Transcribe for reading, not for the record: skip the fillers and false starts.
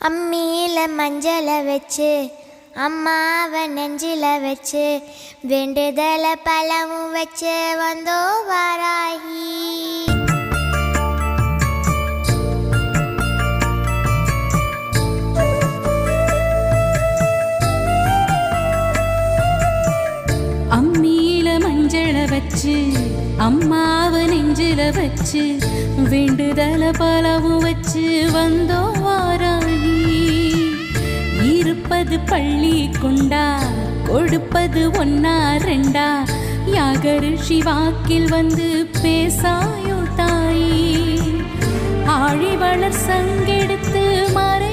அம்மியில மஞ்சளை வச்சு அம்மாவை நெஞ்சில வச்சு வேண்டுதல பழமும் வச்சு வந்தோ வாராகி. அம்மியில மஞ்சளை வச்சு அம்மாவை நெஞ்சில வச்சு வேண்டுதல பலவும் வச்சு வந்தோ வாராகி. இருப்பது பள்ளி கொண்டா கொடுப்பது ஒன்னா ரெண்டா யாகரு சிவாக்கில் வந்து பேசாயோ தாயி. ஆழி வளர் சங்கெடுத்து மறை